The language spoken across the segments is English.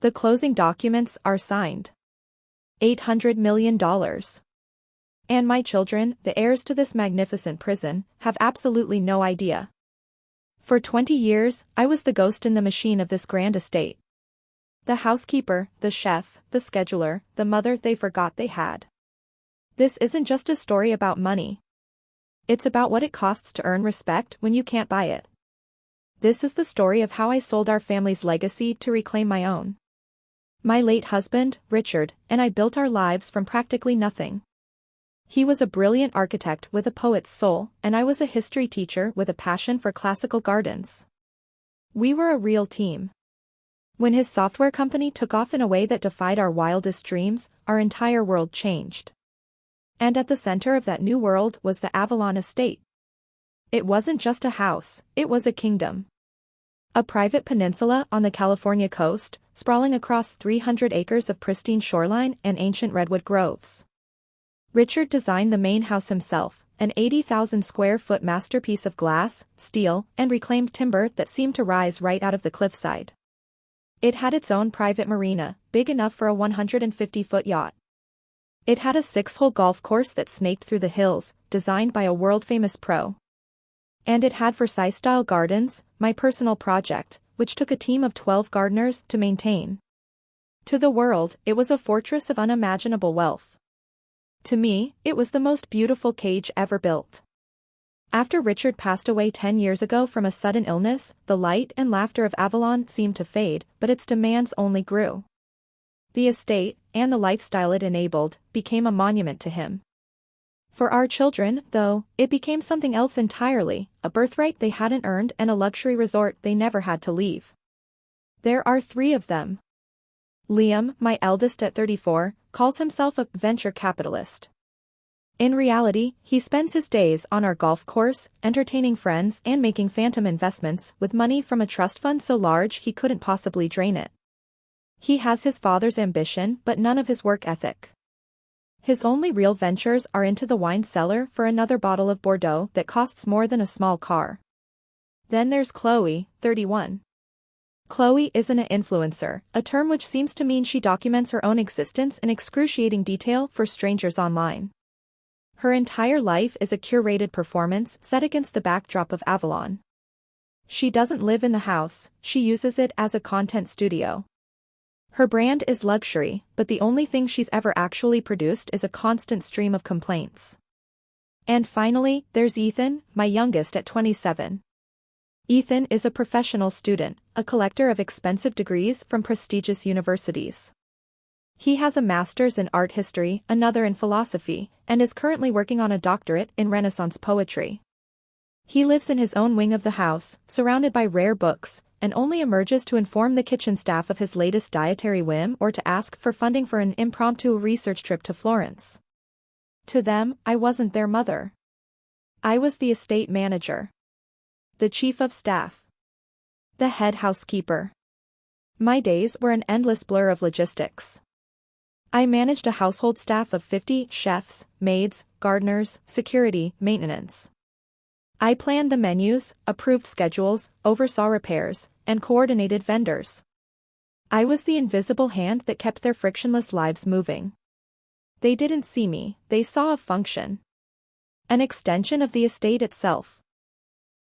The closing documents are signed. $800 million. And my children, the heirs to this magnificent prison, have absolutely no idea. For 20 years, I was the ghost in the machine of this grand estate. The housekeeper, the chef, the scheduler, the mother they forgot they had. This isn't just a story about money. It's about what it costs to earn respect when you can't buy it. This is the story of how I sold our family's legacy to reclaim my own. My late husband, Richard, and I built our lives from practically nothing. He was a brilliant architect with a poet's soul, and I was a history teacher with a passion for classical gardens. We were a real team. When his software company took off in a way that defied our wildest dreams, our entire world changed. And at the center of that new world was the Avalon estate. It wasn't just a house, it was a kingdom. A private peninsula on the California coast, sprawling across 300 acres of pristine shoreline and ancient redwood groves. Richard designed the main house himself, an 80,000 square foot masterpiece of glass, steel, and reclaimed timber that seemed to rise right out of the cliffside. It had its own private marina, big enough for a 150-foot yacht. It had a 6-hole golf course that snaked through the hills, designed by a world-famous pro. And it had Versailles-style gardens, my personal project, which took a team of 12 gardeners to maintain. To the world, it was a fortress of unimaginable wealth. To me, it was the most beautiful cage ever built. After Richard passed away 10 years ago from a sudden illness, the light and laughter of Avalon seemed to fade, but its demands only grew. The estate, and the lifestyle it enabled, became a monument to him. For our children, though, it became something else entirely, a birthright they hadn't earned and a luxury resort they never had to leave. There are 3 of them. Liam, my eldest at 34, calls himself a venture capitalist. In reality, he spends his days on our golf course, entertaining friends and making phantom investments with money from a trust fund so large he couldn't possibly drain it. He has his father's ambition but none of his work ethic. His only real ventures are into the wine cellar for another bottle of Bordeaux that costs more than a small car. Then there's Chloe, 31. Chloe isn't an influencer, a term which seems to mean she documents her own existence in excruciating detail for strangers online. Her entire life is a curated performance set against the backdrop of Avalon. She doesn't live in the house, she uses it as a content studio. Her brand is luxury, but the only thing she's ever actually produced is a constant stream of complaints. And finally, there's Ethan, my youngest at 27. Ethan is a professional student, a collector of expensive degrees from prestigious universities. He has a master's in art history, another in philosophy, and is currently working on a doctorate in Renaissance poetry. He lives in his own wing of the house, surrounded by rare books, and only emerges to inform the kitchen staff of his latest dietary whim or to ask for funding for an impromptu research trip to Florence. To them, I wasn't their mother. I was the estate manager. The chief of staff. The head housekeeper. My days were an endless blur of logistics. I managed a household staff of 50 chefs, maids, gardeners, security, maintenance. I planned the menus, approved schedules, oversaw repairs, and coordinated vendors. I was the invisible hand that kept their frictionless lives moving. They didn't see me, they saw a function. An extension of the estate itself.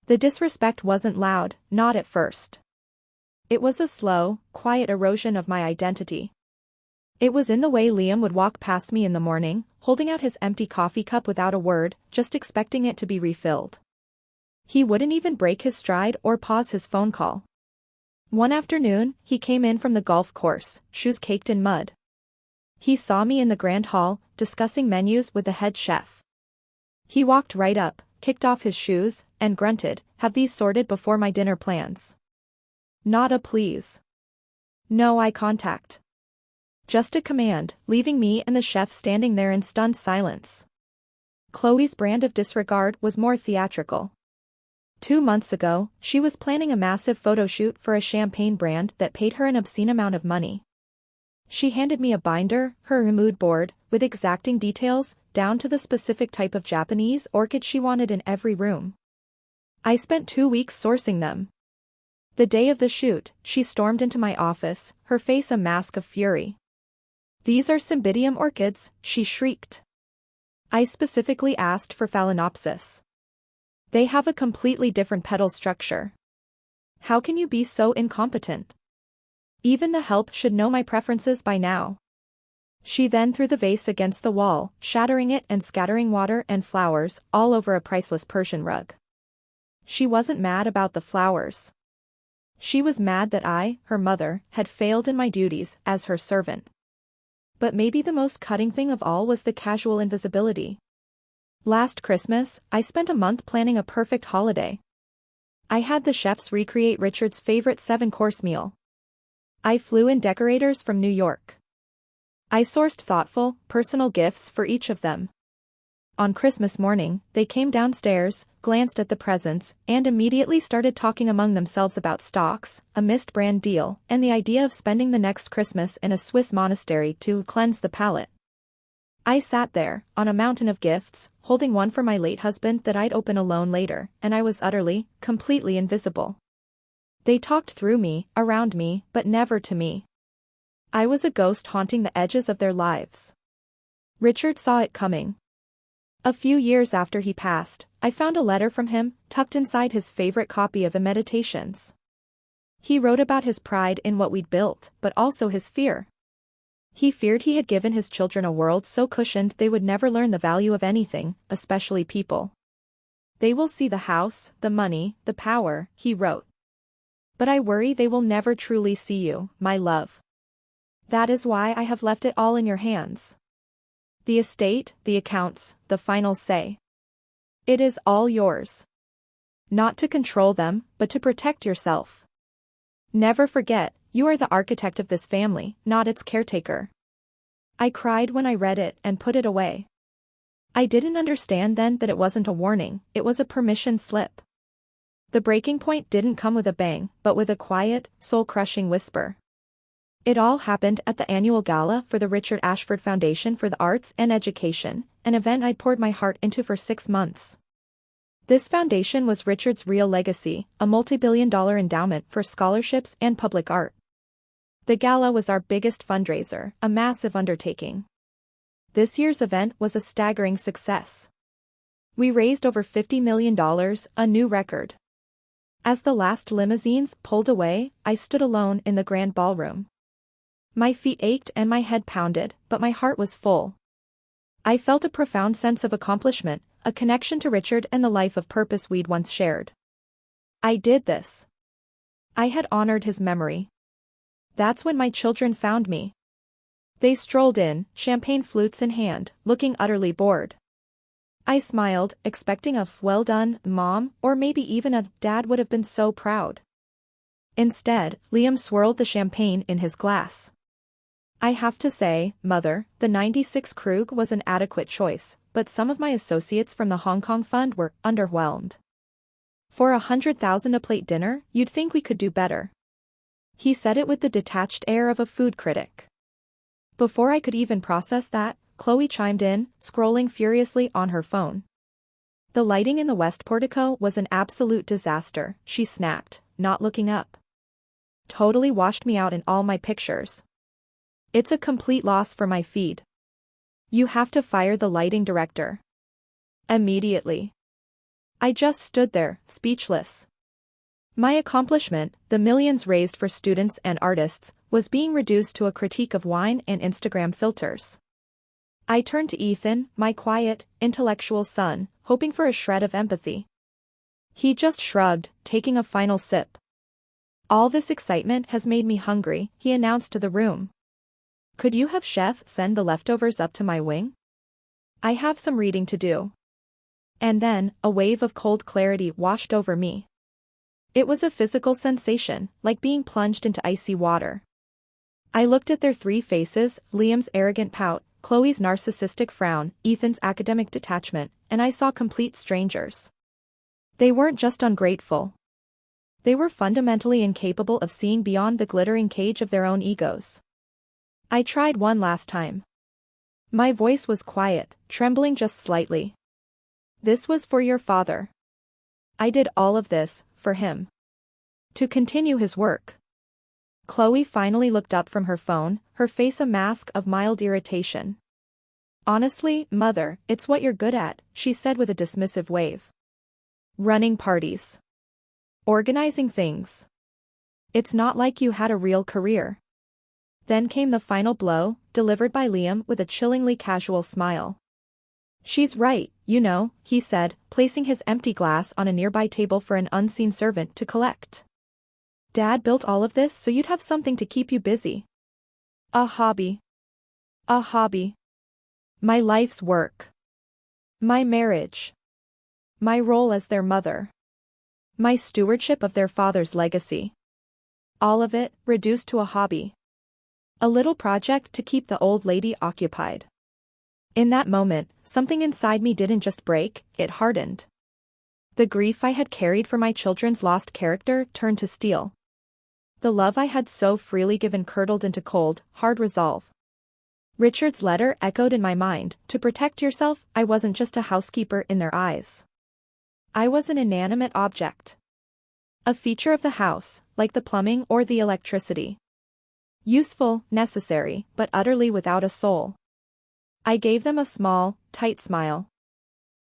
The disrespect wasn't loud, not at first. It was a slow, quiet erosion of my identity. It was in the way Liam would walk past me in the morning, holding out his empty coffee cup without a word, just expecting it to be refilled. He wouldn't even break his stride or pause his phone call. One afternoon, he came in from the golf course, shoes caked in mud. He saw me in the grand hall, discussing menus with the head chef. He walked right up, kicked off his shoes, and grunted, "Have these sorted before my dinner plans?" Not a please. No eye contact. Just a command, leaving me and the chef standing there in stunned silence. Chloe's brand of disregard was more theatrical. 2 months ago, she was planning a massive photo shoot for a champagne brand that paid her an obscene amount of money. She handed me a binder, her mood board, with exacting details, down to the specific type of Japanese orchid she wanted in every room. I spent 2 weeks sourcing them. The day of the shoot, she stormed into my office, her face a mask of fury. "These are Cymbidium orchids," she shrieked. "I specifically asked for Phalaenopsis. They have a completely different petal structure. How can you be so incompetent? Even the help should know my preferences by now." She then threw the vase against the wall, shattering it and scattering water and flowers all over a priceless Persian rug. She wasn't mad about the flowers. She was mad that I, her mother, had failed in my duties as her servant. But maybe the most cutting thing of all was the casual invisibility. Last Christmas, I spent a month planning a perfect holiday. I had the chefs recreate Richard's favorite 7-course meal. I flew in decorators from New York. I sourced thoughtful, personal gifts for each of them. On Christmas morning, they came downstairs, glanced at the presents, and immediately started talking among themselves about stocks, a missed brand deal, and the idea of spending the next Christmas in a Swiss monastery to cleanse the palate. I sat there, on a mountain of gifts, holding one for my late husband that I'd open alone later, and I was utterly, completely invisible. They talked through me, around me, but never to me. I was a ghost haunting the edges of their lives. Richard saw it coming. A few years after he passed, I found a letter from him, tucked inside his favorite copy of Meditations. He wrote about his pride in what we'd built, but also his fear. He feared he had given his children a world so cushioned they would never learn the value of anything, especially people. "They will see the house, the money, the power," he wrote. "But I worry they will never truly see you, my love. That is why I have left it all in your hands. The estate, the accounts, the final say. It is all yours. Not to control them, but to protect yourself. Never forget, you are the architect of this family, not its caretaker." I cried when I read it and put it away. I didn't understand then that it wasn't a warning, it was a permission slip. The breaking point didn't come with a bang, but with a quiet, soul-crushing whisper. It all happened at the annual gala for the Richard Ashford Foundation for the Arts and Education, an event I'd poured my heart into for 6 months. This foundation was Richard's real legacy, a multi-billion-dollar endowment for scholarships and public art. The gala was our biggest fundraiser, a massive undertaking. This year's event was a staggering success. We raised over $50 million, a new record. As the last limousines pulled away, I stood alone in the grand ballroom. My feet ached and my head pounded, but my heart was full. I felt a profound sense of accomplishment, a connection to Richard and the life of purpose we'd once shared. I did this. I had honored his memory. That's when my children found me. They strolled in, champagne flutes in hand, looking utterly bored. I smiled, expecting a "well done, Mom," or maybe even a "Dad would have been so proud." Instead, Liam swirled the champagne in his glass. "I have to say, Mother, the 96 Krug was an adequate choice, but some of my associates from the Hong Kong fund were underwhelmed. For 100,000 a plate dinner, you'd think we could do better." He said it with the detached air of a food critic. Before I could even process that, Chloe chimed in, scrolling furiously on her phone. "The lighting in the west portico was an absolute disaster," she snapped, not looking up. "Totally washed me out in all my pictures. It's a complete loss for my feed. You have to fire the lighting director. Immediately." I just stood there, speechless. My accomplishment, the millions raised for students and artists, was being reduced to a critique of wine and Instagram filters. I turned to Ethan, my quiet, intellectual son, hoping for a shred of empathy. He just shrugged, taking a final sip. "All this excitement has made me hungry," he announced to the room. "Could you have chef send the leftovers up to my wing? I have some reading to do." And then, a wave of cold clarity washed over me. It was a physical sensation, like being plunged into icy water. I looked at their 3 faces, Liam's arrogant pout, Chloe's narcissistic frown, Ethan's academic detachment, and I saw complete strangers. They weren't just ungrateful. They were fundamentally incapable of seeing beyond the glittering cage of their own egos. I tried one last time. My voice was quiet, trembling just slightly. "This was for your father. I did all of this, for him. To continue his work. Chloe finally looked up from her phone, her face a mask of mild irritation. Honestly, Mother, it's what you're good at, she said with a dismissive wave. Running parties. Organizing things. It's not like you had a real career. Then came the final blow, delivered by Liam with a chillingly casual smile. She's right, you know, he said, placing his empty glass on a nearby table for an unseen servant to collect. Dad built all of this so you'd have something to keep you busy. A hobby. A hobby. My life's work. My marriage. My role as their mother. My stewardship of their father's legacy. All of it, reduced to a hobby. A little project to keep the old lady occupied. In that moment, something inside me didn't just break, it hardened. The grief I had carried for my children's lost character turned to steel. The love I had so freely given curdled into cold, hard resolve. Richard's letter echoed in my mind, to protect yourself, I wasn't just a housekeeper in their eyes. I was an inanimate object. A feature of the house, like the plumbing or the electricity. Useful, necessary, but utterly without a soul. I gave them a small, tight smile.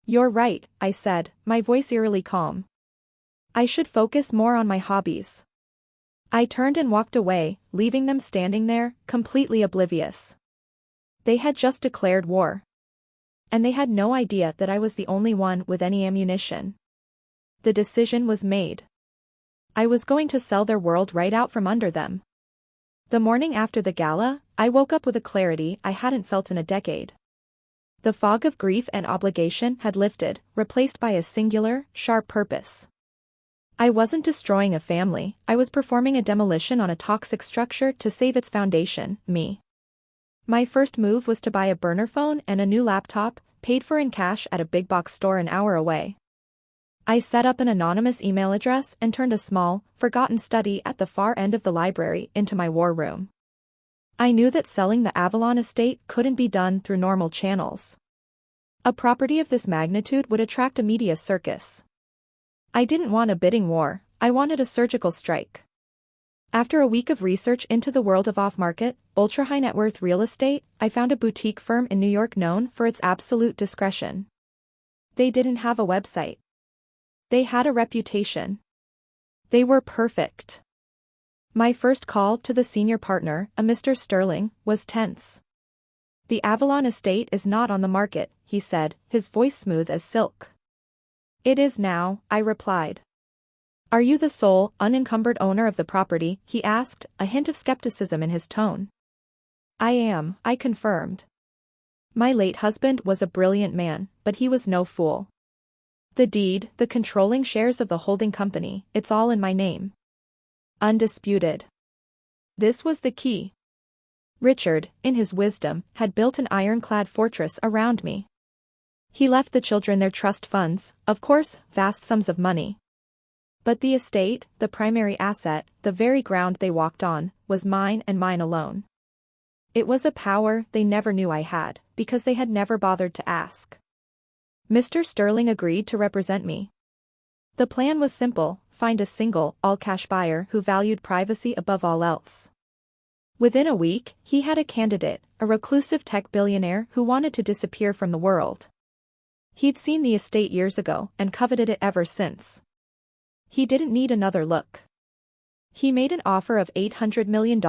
You're right, I said, my voice eerily calm. I should focus more on my hobbies. I turned and walked away, leaving them standing there, completely oblivious. They had just declared war. And they had no idea that I was the only one with any ammunition. The decision was made. I was going to sell their world right out from under them. The morning after the gala, I woke up with a clarity I hadn't felt in a decade. The fog of grief and obligation had lifted, replaced by a singular, sharp purpose. I wasn't destroying a family, I was performing a demolition on a toxic structure to save its foundation, me. My first move was to buy a burner phone and a new laptop, paid for in cash at a big box store an hour away. I set up an anonymous email address and turned a small, forgotten study at the far end of the library into my war room. I knew that selling the Avalon estate couldn't be done through normal channels. A property of this magnitude would attract a media circus. I didn't want a bidding war, I wanted a surgical strike. After a week of research into the world of off-market, ultra-high net worth real estate, I found a boutique firm in New York known for its absolute discretion. They didn't have a website. They had a reputation. They were perfect. My first call to the senior partner, a Mr. Sterling, was tense. The Avalon estate is not on the market, he said, his voice smooth as silk. It is now, I replied. Are you the sole, unencumbered owner of the property, he asked, a hint of skepticism in his tone. I am, I confirmed. My late husband was a brilliant man, but he was no fool. The deed, the controlling shares of the holding company, it's all in my name. Undisputed. This was the key. Richard, in his wisdom, had built an ironclad fortress around me. He left the children their trust funds, of course, vast sums of money. But the estate, the primary asset, the very ground they walked on, was mine and mine alone. It was a power they never knew I had, because they had never bothered to ask. Mr. Sterling agreed to represent me. The plan was simple, find a single, all-cash buyer who valued privacy above all else. Within a week, he had a candidate, a reclusive tech billionaire who wanted to disappear from the world. He'd seen the estate years ago and coveted it ever since. He didn't need another look. He made an offer of $800 million,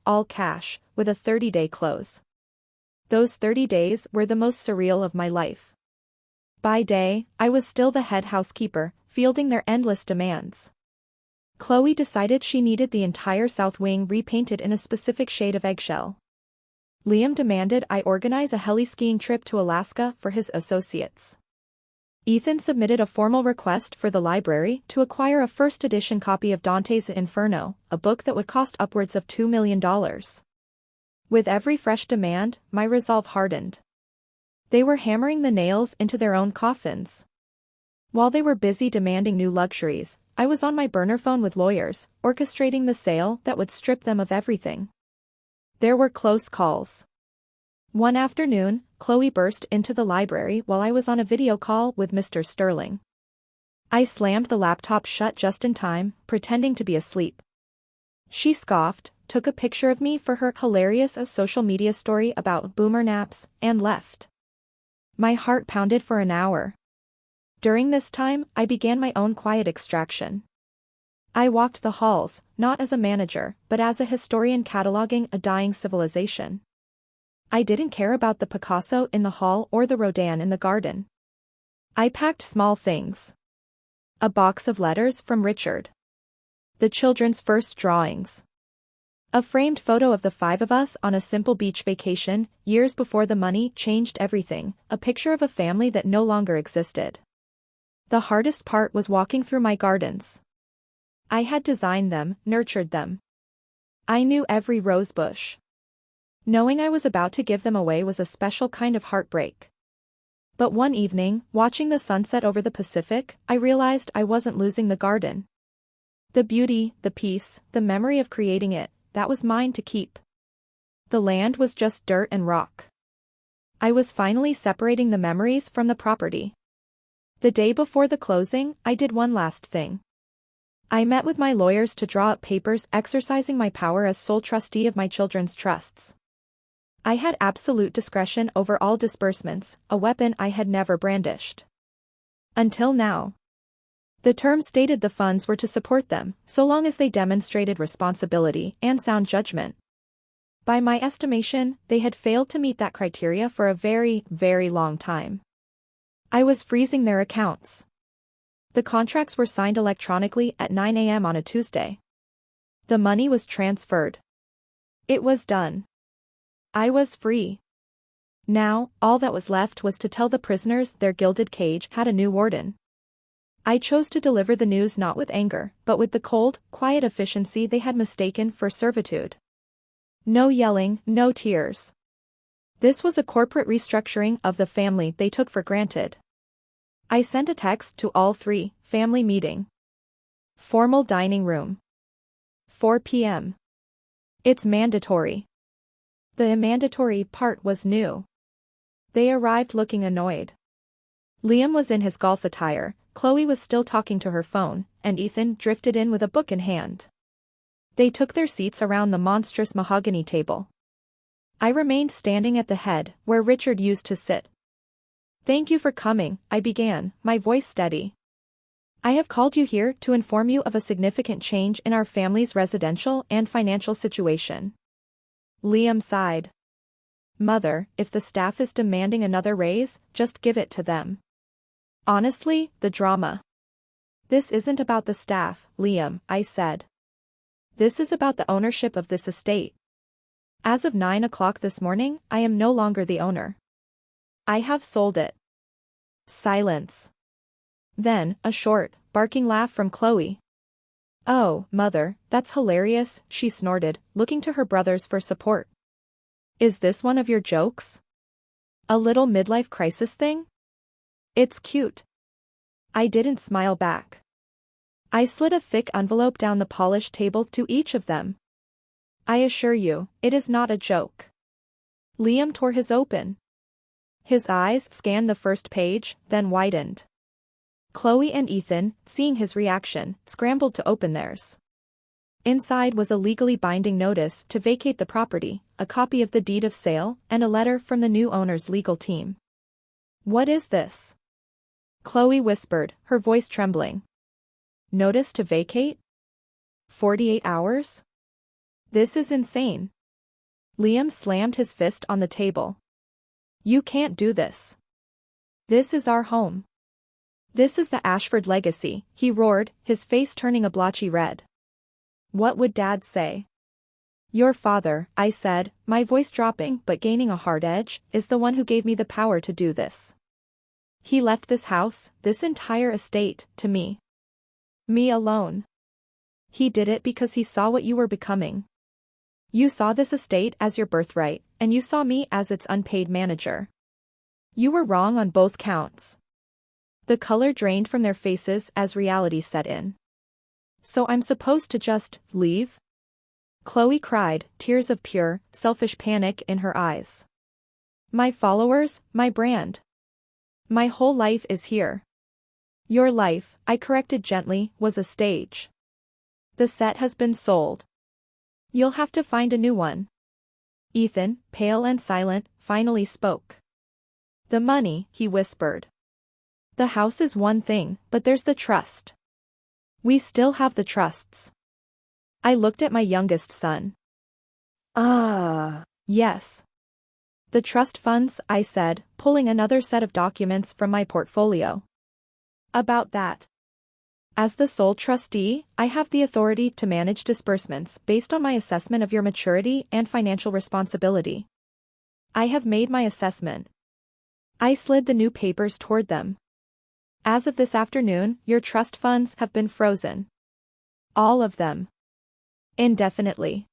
all cash, with a 30-day close. Those 30 days were the most surreal of my life. By day, I was still the head housekeeper, fielding their endless demands. Chloe decided she needed the entire south wing repainted in a specific shade of eggshell. Liam demanded I organize a heli-skiing trip to Alaska for his associates. Ethan submitted a formal request for the library to acquire a first-edition copy of Dante's Inferno, a book that would cost upwards of $2 million. With every fresh demand, my resolve hardened. They were hammering the nails into their own coffins. While they were busy demanding new luxuries, I was on my burner phone with lawyers, orchestrating the sale that would strip them of everything. There were close calls. One afternoon, Chloe burst into the library while I was on a video call with Mr. Sterling. I slammed the laptop shut just in time, pretending to be asleep. She scoffed, took a picture of me for her hilarious social media story about boomer naps, and left. My heart pounded for an hour. During this time, I began my own quiet extraction. I walked the halls, not as a manager, but as a historian cataloging a dying civilization. I didn't care about the Picasso in the hall or the Rodin in the garden. I packed small things. A box of letters from Richard. The children's first drawings. A framed photo of the five of us on a simple beach vacation, years before the money changed everything, a picture of a family that no longer existed. The hardest part was walking through my gardens. I had designed them, nurtured them. I knew every rose bush. Knowing I was about to give them away was a special kind of heartbreak. But one evening, watching the sunset over the Pacific, I realized I wasn't losing the garden. The beauty, the peace, the memory of creating it, that was mine to keep. The land was just dirt and rock. I was finally separating the memories from the property. The day before the closing, I did one last thing. I met with my lawyers to draw up papers exercising my power as sole trustee of my children's trusts. I had absolute discretion over all disbursements, a weapon I had never brandished. Until now. The terms stated the funds were to support them, so long as they demonstrated responsibility and sound judgment. By my estimation, they had failed to meet that criteria for a very, very long time. I was freezing their accounts. The contracts were signed electronically at 9 a.m. on a Tuesday. The money was transferred. It was done. I was free. Now, all that was left was to tell the prisoners their gilded cage had a new warden. I chose to deliver the news not with anger, but with the cold, quiet efficiency they had mistaken for servitude. No yelling, no tears. This was a corporate restructuring of the family they took for granted. I sent a text to all three, family meeting. Formal dining room. 4 p.m. It's mandatory. The mandatory part was new. They arrived looking annoyed. Liam was in his golf attire, Chloe was still talking to her phone, and Ethan drifted in with a book in hand. They took their seats around the monstrous mahogany table. I remained standing at the head, where Richard used to sit. "Thank you for coming," I began, my voice steady. "I have called you here to inform you of a significant change in our family's residential and financial situation." Liam sighed. "Mother, if the staff is demanding another raise, just give it to them." Honestly, the drama. "This isn't about the staff, Liam," I said. "This is about the ownership of this estate. As of 9 o'clock this morning, I am no longer the owner. I have sold it." Silence. Then, a short, barking laugh from Chloe. "Oh, Mother, that's hilarious," she snorted, looking to her brothers for support. "Is this one of your jokes? A little midlife crisis thing? It's cute." I didn't smile back. I slid a thick envelope down the polished table to each of them. "I assure you, it is not a joke." Liam tore his open. His eyes scanned the first page, then widened. Chloe and Ethan, seeing his reaction, scrambled to open theirs. Inside was a legally binding notice to vacate the property, a copy of the deed of sale, and a letter from the new owner's legal team. "What is this?" Chloe whispered, her voice trembling. "Notice to vacate? 48 hours? This is insane." Liam slammed his fist on the table. "You can't do this. This is our home. This is the Ashford legacy," he roared, his face turning a blotchy red. "What would Dad say?" "Your father," I said, my voice dropping but gaining a hard edge, "is the one who gave me the power to do this. He left this house, this entire estate, to me. Me alone. He did it because he saw what you were becoming. You saw this estate as your birthright, and you saw me as its unpaid manager. You were wrong on both counts." The color drained from their faces as reality set in. "So I'm supposed to just leave?" Chloe cried, tears of pure, selfish panic in her eyes. "My followers, my brand. My whole life is here. Your life, I corrected gently, was a stage. The set has been sold. You'll have to find a new one. Ethan, pale and silent, finally spoke. The money, he whispered. The house is one thing, but there's the trust. We still have the trusts. I looked at my youngest son. Yes. The trust funds, I said, pulling another set of documents from my portfolio. About that. As the sole trustee, I have the authority to manage disbursements based on my assessment of your maturity and financial responsibility. I have made my assessment. I slid the new papers toward them. As of this afternoon, your trust funds have been frozen. All of them. Indefinitely.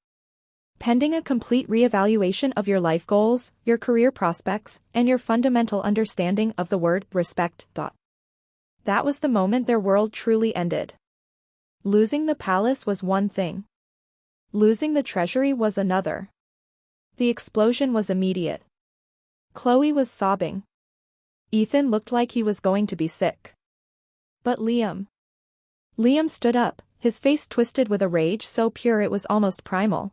Pending a complete reevaluation of your life goals, your career prospects, and your fundamental understanding of the word respect. That was the moment their world truly ended. Losing the palace was one thing. Losing the treasury was another. The explosion was immediate. Chloe was sobbing. Ethan looked like he was going to be sick. But Liam. Liam stood up, his face twisted with a rage so pure it was almost primal.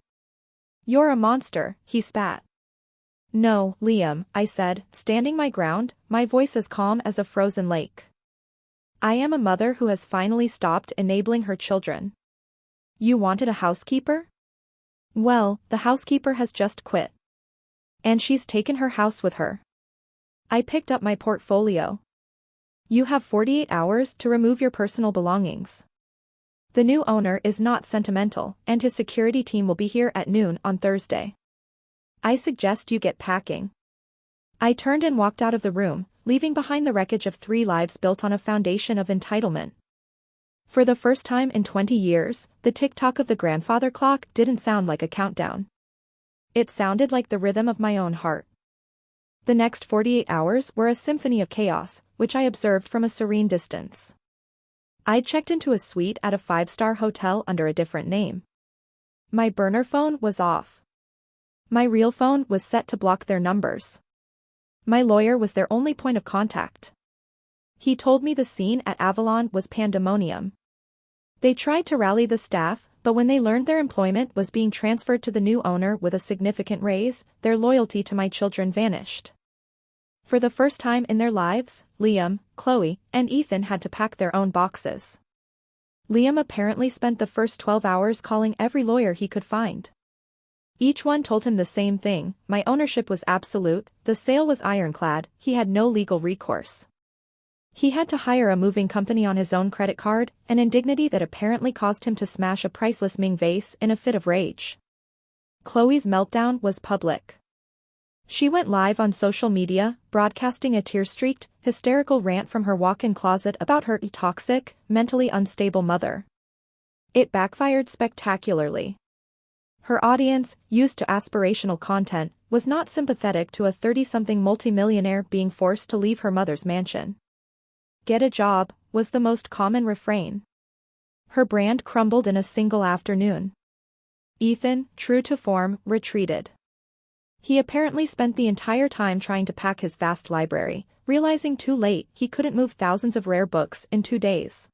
You're a monster, he spat. No, Liam, I said, standing my ground, my voice as calm as a frozen lake. I am a mother who has finally stopped enabling her children. You wanted a housekeeper? Well, the housekeeper has just quit. And she's taken her house with her. I picked up my portfolio. You have 48 hours to remove your personal belongings. The new owner is not sentimental, and his security team will be here at noon on Thursday. I suggest you get packing. I turned and walked out of the room, leaving behind the wreckage of 3 lives built on a foundation of entitlement. For the first time in 20 years, the tick-tock of the grandfather clock didn't sound like a countdown. It sounded like the rhythm of my own heart. The next 48 hours were a symphony of chaos, which I observed from a serene distance. I'd checked into a suite at a 5-star hotel under a different name. My burner phone was off. My real phone was set to block their numbers. My lawyer was their only point of contact. He told me the scene at Avalon was pandemonium. They tried to rally the staff, but when they learned their employment was being transferred to the new owner with a significant raise, their loyalty to my children vanished. For the first time in their lives, Liam, Chloe, and Ethan had to pack their own boxes. Liam apparently spent the first 12 hours calling every lawyer he could find. Each one told him the same thing: my ownership was absolute, the sale was ironclad, he had no legal recourse. He had to hire a moving company on his own credit card, an indignity that apparently caused him to smash a priceless Ming vase in a fit of rage. Chloe's meltdown was public. She went live on social media, broadcasting a tear-streaked, hysterical rant from her walk-in closet about her toxic, mentally unstable mother. It backfired spectacularly. Her audience, used to aspirational content, was not sympathetic to a 30-something multimillionaire being forced to leave her mother's mansion. Get a job, was the most common refrain. Her brand crumbled in a single afternoon. Ethan, true to form, retreated. He apparently spent the entire time trying to pack his vast library, realizing too late he couldn't move thousands of rare books in 2 days.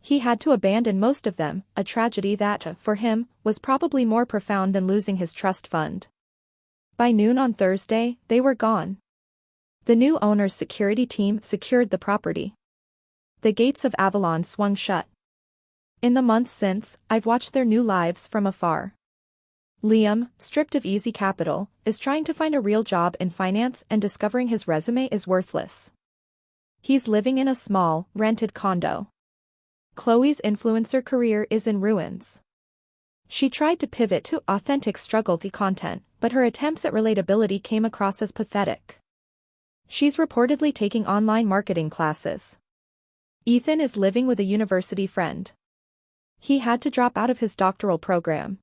He had to abandon most of them, a tragedy that, for him, was probably more profound than losing his trust fund. By noon on Thursday, they were gone. The new owner's security team secured the property. The gates of Avalon swung shut. In the months since, I've watched their new lives from afar. Liam, stripped of easy capital, is trying to find a real job in finance and discovering his resume is worthless. He's living in a small, rented condo. Chloe's influencer career is in ruins. She tried to pivot to authentic struggle-y content, but her attempts at relatability came across as pathetic. She's reportedly taking online marketing classes. Ethan is living with a university friend. He had to drop out of his doctoral program.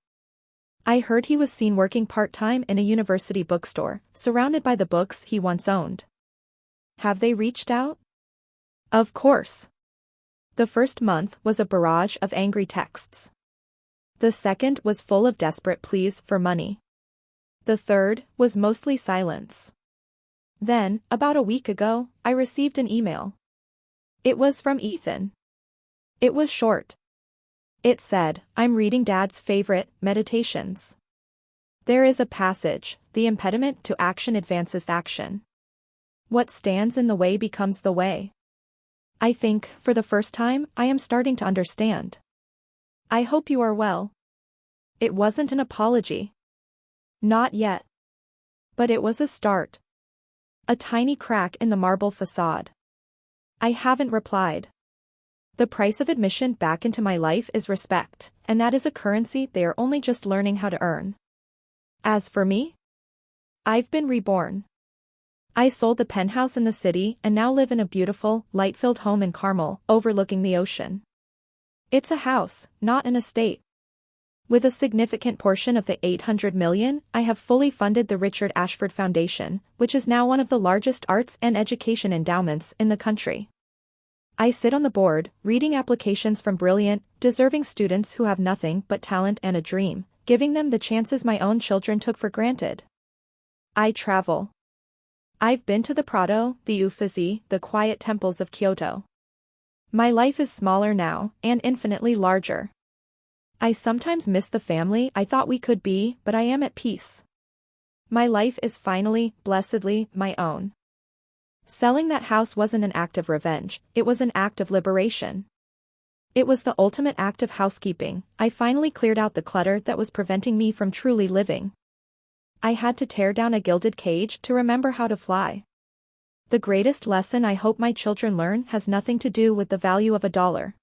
I heard he was seen working part-time in a university bookstore, surrounded by the books he once owned. Have they reached out? Of course. The first month was a barrage of angry texts. The second was full of desperate pleas for money. The third was mostly silence. Then, about a week ago, I received an email. It was from Ethan. It was short. It said, "I'm reading Dad's favorite, Meditations. There is a passage, the impediment to action advances action. What stands in the way becomes the way." I think, for the first time, I am starting to understand. I hope you are well. It wasn't an apology. Not yet. But it was a start. A tiny crack in the marble facade. I haven't replied. The price of admission back into my life is respect, and that is a currency they are only just learning how to earn. As for me, I've been reborn. I sold the penthouse in the city and now live in a beautiful, light-filled home in Carmel, overlooking the ocean. It's a house, not an estate. With a significant portion of the $800 million, I have fully funded the Richard Ashford Foundation, which is now one of the largest arts and education endowments in the country. I sit on the board, reading applications from brilliant, deserving students who have nothing but talent and a dream, giving them the chances my own children took for granted. I travel. I've been to the Prado, the Uffizi, the quiet temples of Kyoto. My life is smaller now, and infinitely larger. I sometimes miss the family I thought we could be, but I am at peace. My life is finally, blessedly, my own. Selling that house wasn't an act of revenge, it was an act of liberation. It was the ultimate act of housekeeping. I finally cleared out the clutter that was preventing me from truly living. I had to tear down a gilded cage to remember how to fly. The greatest lesson I hope my children learn has nothing to do with the value of a dollar.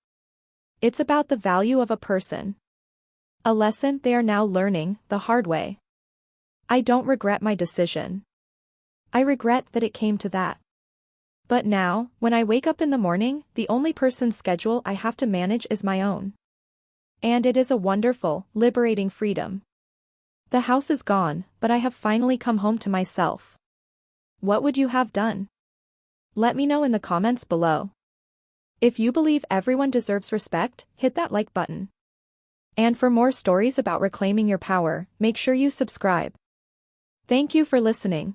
It's about the value of a person. A lesson they are now learning the hard way. I don't regret my decision. I regret that it came to that. But now, when I wake up in the morning, the only person's schedule I have to manage is my own. And it is a wonderful, liberating freedom. The house is gone, but I have finally come home to myself. What would you have done? Let me know in the comments below. If you believe everyone deserves respect, hit that like button. And for more stories about reclaiming your power, make sure you subscribe. Thank you for listening.